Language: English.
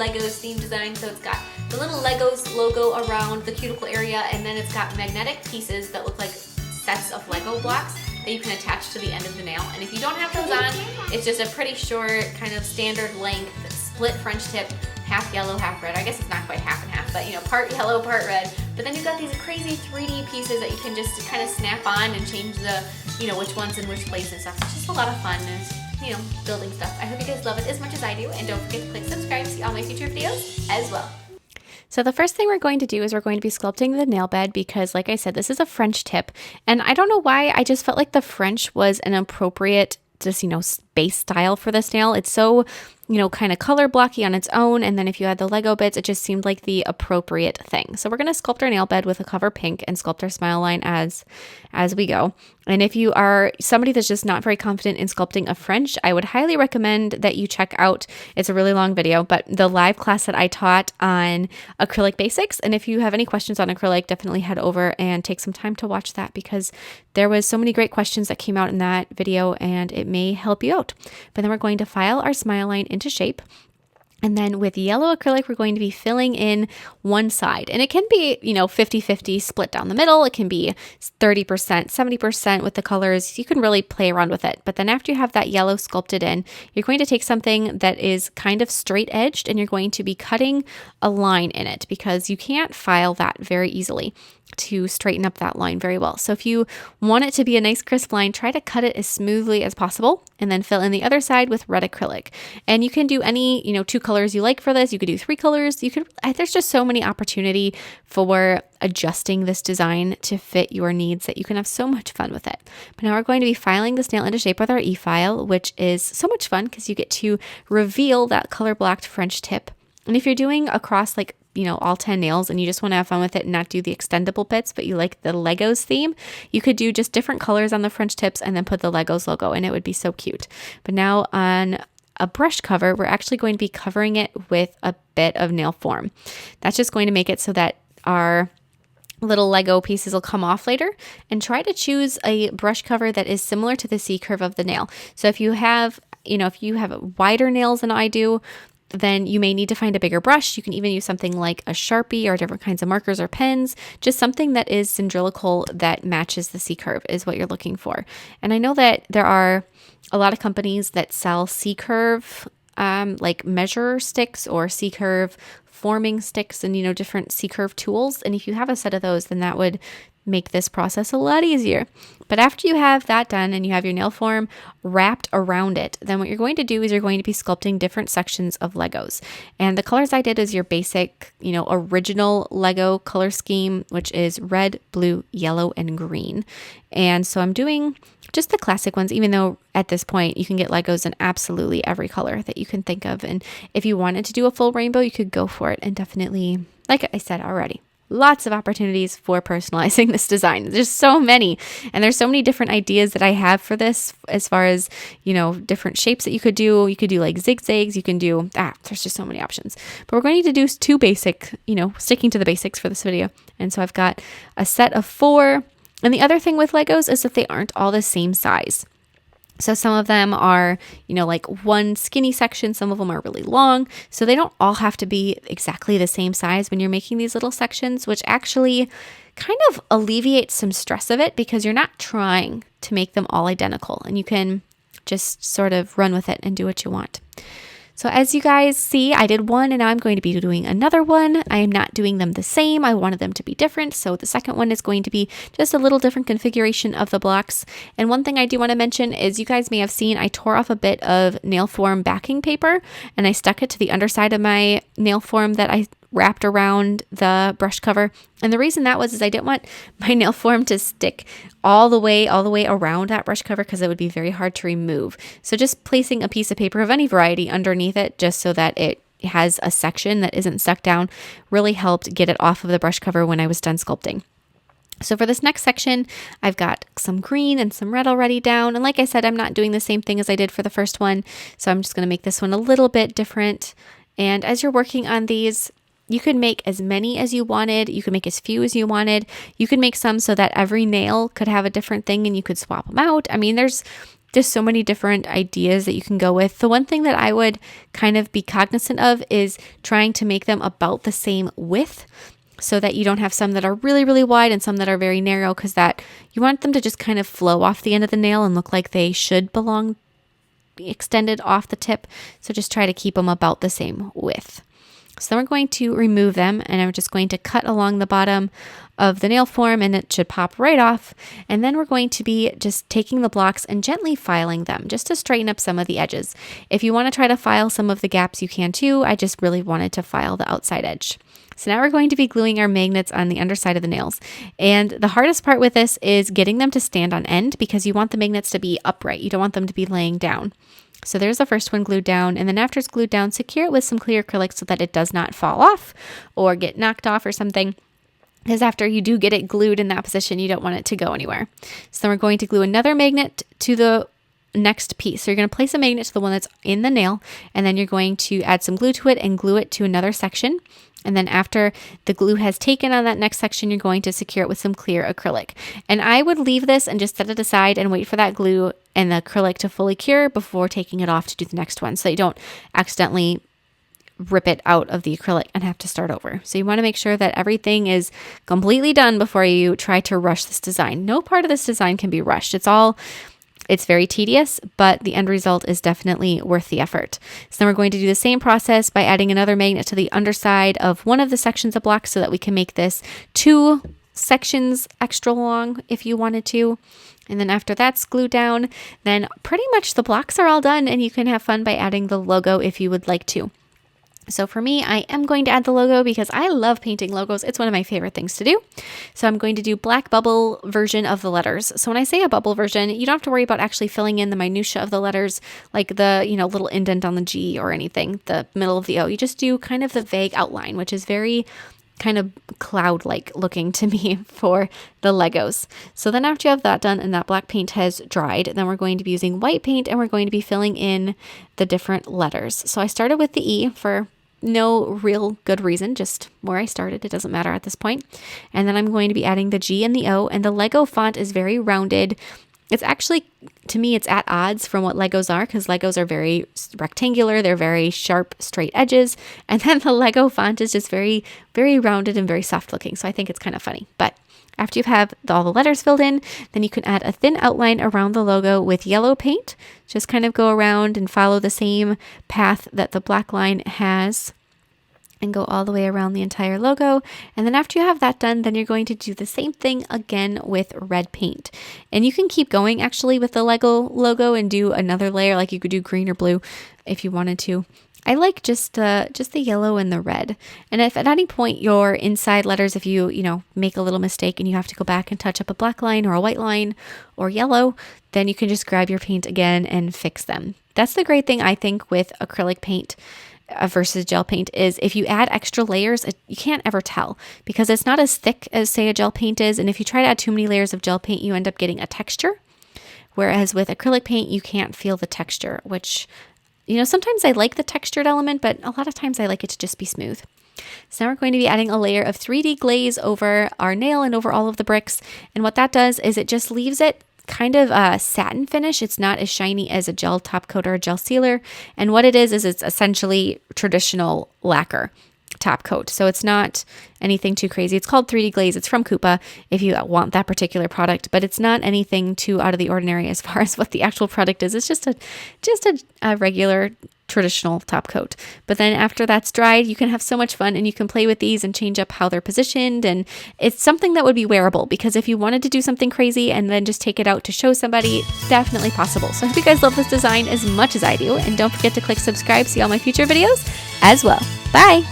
Legos theme design. So it's got the little Legos logo around the cuticle area, and then it's got magnetic pieces that look like sets of Lego blocks that you can attach to the end of the nail. And if you don't have those on, it's just a pretty short, kind of standard length, split French tip, half yellow, half red. I guess it's not quite half and half, but you know, part yellow, part red. But then you've got these crazy 3D pieces that you can just kind of snap on and change the, you know, which one's in which place and stuff. It's just a lot of fun and, you know, building stuff. I hope you guys love it as much as I do, and don't forget to click subscribe to see all my future videos as well. So the first thing we're going to do is we're going to be sculpting the nail bed because, like I said, this is a French tip. And I don't know why, I just felt like the French was an appropriate, just, you know, base style for this nail. It's so, you know, kind of color blocky on its own. And then if you add the Lego bits, it just seemed like the appropriate thing. So we're going to sculpt our nail bed with a cover pink and sculpt our smile line as we go. And if you are somebody that's just not very confident in sculpting a French, I would highly recommend that you check out, it's a really long video, but the live class that I taught on acrylic basics. And if you have any questions on acrylic, definitely head over and take some time to watch that because there was so many great questions that came out in that video and it may help you out. But then we're going to file our smile line into shape. And then with yellow acrylic, we're going to be filling in one side. And it can be, you know, 50-50 split down the middle. It can be 30%, 70% with the colors. You can really play around with it. But then after you have that yellow sculpted in, you're going to take something that is kind of straight edged and you're going to be cutting a line in it because you can't file that very easily to straighten up that line very well. So if you want it to be a nice crisp line, try to cut it as smoothly as possible and then fill in the other side with red acrylic. And you can do any, you know, 2 colors you like for this. You could do 3 colors. There's just so many opportunity for adjusting this design to fit your needs that you can have so much fun with it. But now we're going to be filing this nail into shape with our e-file, which is so much fun because you get to reveal that color blocked French tip. And if you're doing across like, you know, all 10 nails and you just want to have fun with it and not do the extendable bits, but you like the Legos theme, you could do just different colors on the French tips and then put the Legos logo and it would be so cute. But now on a brush cover, we're actually going to be covering it with a bit of nail form. That's just going to make it so that our little Lego pieces will come off later, and try to choose a brush cover that is similar to the C curve of the nail. So if you have, you know, if you have wider nails than I do, then you may need to find a bigger brush. You can even use something like a Sharpie or different kinds of markers or pens. Just something that is cylindrical that matches the C curve is what you're looking for. And I know that there are a lot of companies that sell C curve like measure sticks or C curve forming sticks and, you know, different C curve tools. And if you have a set of those, then that would make this process a lot easier. But after you have that done and you have your nail form wrapped around it, then what you're going to do is you're going to be sculpting different sections of Legos. And the colors I did is your basic, you know, original Lego color scheme, which is red, blue, yellow, and green. And so I'm doing just the classic ones, even though at this point you can get Legos in absolutely every color that you can think of. And if you wanted to do a full rainbow, you could go for it. And definitely, like I said already, lots of opportunities for personalizing this design. There's so many, and there's so many different ideas that I have for this as far as, you know, different shapes that you could do. You could do like zigzags. You can do, there's just so many options. But we're going to do 2 basic, you know, sticking to the basics for this video. And so I've got a set of 4. And the other thing with Legos is that they aren't all the same size. So some of them are, you know, like one skinny section. Some of them are really long. So they don't all have to be exactly the same size when you're making these little sections, which actually kind of alleviates some stress of it because you're not trying to make them all identical and you can just sort of run with it and do what you want. So as you guys see, I did one and now I'm going to be doing another one. I am not doing them the same. I wanted them to be different. So the second one is going to be just a little different configuration of the blocks. And one thing I do want to mention is you guys may have seen I tore off a bit of nail form backing paper and I stuck it to the underside of my nail form that I wrapped around the brush cover. And the reason that was is I didn't want my nail form to stick all the way around that brush cover because it would be very hard to remove. So just placing a piece of paper of any variety underneath it just so that it has a section that isn't stuck down really helped get it off of the brush cover when I was done sculpting. So for this next section, I've got some green and some red already down. And like I said, I'm not doing the same thing as I did for the first one. So I'm just going to make this one a little bit different. And as you're working on these, you could make as many as you wanted. You could make as few as you wanted. You could make some so that every nail could have a different thing and you could swap them out. I mean, there's just so many different ideas that you can go with. The one thing that I would kind of be cognizant of is trying to make them about the same width, so that you don't have some that are really, really wide and some that are very narrow, because that you want them to just kind of flow off the end of the nail and look like they should belong extended off the tip. So just try to keep them about the same width. So then we're going to remove them, and I'm just going to cut along the bottom of the nail form, and it should pop right off. And then we're going to be just taking the blocks and gently filing them just to straighten up some of the edges. If you want to try to file some of the gaps, you can too. I just really wanted to file the outside edge. So now we're going to be gluing our magnets on the underside of the nails. And the hardest part with this is getting them to stand on end, because you want the magnets to be upright. You don't want them to be laying down. So there's the first one glued down, and then after it's glued down, secure it with some clear acrylic so that it does not fall off or get knocked off or something. Because after you do get it glued in that position, you don't want it to go anywhere. So then we're going to glue another magnet to the next piece. So you're going to place a magnet to the one that's in the nail, and then you're going to add some glue to it and glue it to another section. And then after the glue has taken on that next section, you're going to secure it with some clear acrylic. And I would leave this and just set it aside and wait for that glue and the acrylic to fully cure before taking it off to do the next one, so you don't accidentally rip it out of the acrylic and have to start over. So you want to make sure that everything is completely done before you try to rush this design. No part of this design can be rushed. It's very tedious, but the end result is definitely worth the effort. So then we're going to do the same process by adding another magnet to the underside of one of the sections of blocks so that we can make this 2 sections extra long if you wanted to. And then after that's glued down, then pretty much the blocks are all done, and you can have fun by adding the logo if you would like to. So for me, I am going to add the logo because I love painting logos. It's one of my favorite things to do. So I'm going to do black bubble version of the letters. So when I say a bubble version, you don't have to worry about actually filling in the minutia of the letters, like the, little indent on the G or anything, the middle of the O. You just do kind of the vague outline, which is very kind of cloud-like looking to me for the Legos. So then after you have that done and that black paint has dried, then we're going to be using white paint and we're going to be filling in the different letters. So I started with the E for no real good reason, just where I started. It doesn't matter at this point. And then I'm going to be adding the G and the O, and the Lego font is very rounded. It's actually, to me, it's at odds from what Legos are, because Legos are very rectangular. They're very sharp, straight edges. And then the Lego font is just very, very rounded and very soft looking. So I think it's kind of funny. But after you have all the letters filled in, then you can add a thin outline around the logo with yellow paint. Just kind of go around and follow the same path that the black line has and go all the way around the entire logo. And then after you have that done, then you're going to do the same thing again with red paint. And you can keep going actually with the Lego logo and do another layer, like you could do green or blue if you wanted to. I like just the yellow and the red. And if at any point your inside letters, if you make a little mistake and you have to go back and touch up a black line or a white line or yellow, then you can just grab your paint again and fix them. That's the great thing I think with acrylic paint versus gel paint is if you add extra layers, you can't ever tell because it's not as thick as, say, a gel paint is. And if you try to add too many layers of gel paint, you end up getting a texture. Whereas with acrylic paint, you can't feel the texture, which, sometimes I like the textured element, but a lot of times I like it to just be smooth. So now we're going to be adding a layer of 3D glaze over our nail and over all of the bricks. And what that does is it just leaves it kind of a satin finish. It's not as shiny as a gel top coat or a gel sealer. And what it is it's essentially traditional lacquer top coat. So it's not anything too crazy. It's called 3D Glaze. It's from Coupa if you want that particular product, but it's not anything too out of the ordinary as far as what the actual product is. It's just a regular traditional top coat. But then after that's dried, you can have so much fun and you can play with these and change up how they're positioned. And it's something that would be wearable because if you wanted to do something crazy and then just take it out to show somebody, definitely possible. So I hope you guys love this design as much as I do. And don't forget to click subscribe, see all my future videos as well. Bye.